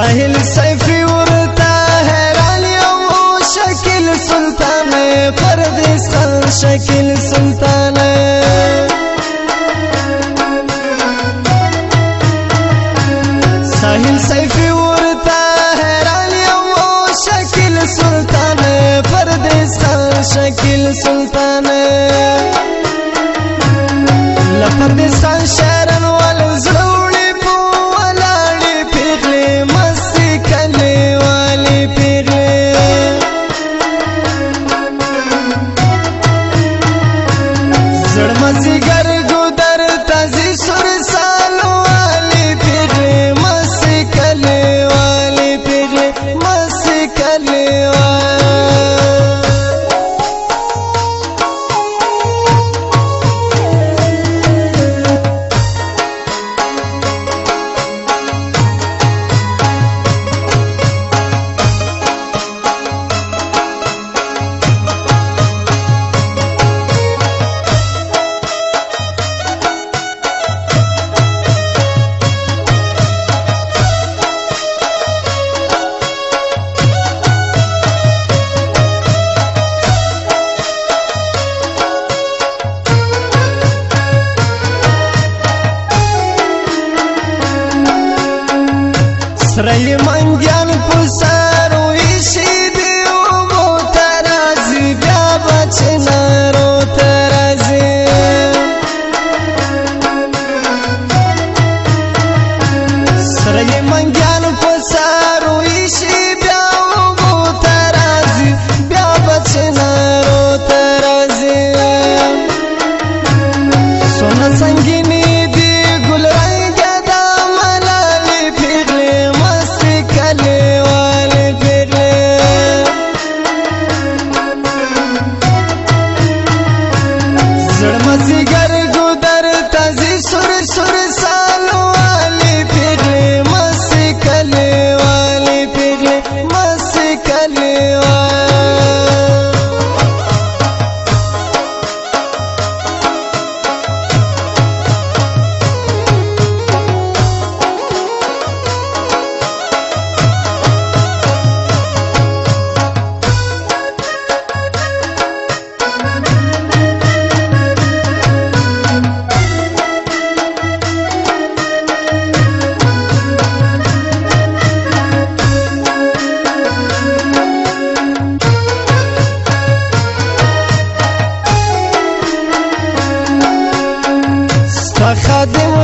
ساحل سیفی ورتا حیران یو شکل سلطان پردیستان شکل سلطان ساحل سیفی ورتا حیران یو شکل سلطان پردیستان شکل سلطان لپردیستان شهرن والو زړوړي په ولاړې پیغلې مستې کلي والې پیغلې زړمزیګر ګودر تازي سور سالو والې پیغلې مستې کلي والې پیغلې مستې کلي سرای منګیان پسارو ایشی دیو مو ترازی بیا بچنارو ترازی سرای منګیان پسارو ایشی بیا مو ترازی بیا بچنارو ترازی سونا سنگینی دی گل رنگ دا ملالی پیغلی کلي والي پیغلې زړمزیګر ګودر تازي سور سور سالو والي پیغلې مستې کلي والي پیغلې مستې کلي خادم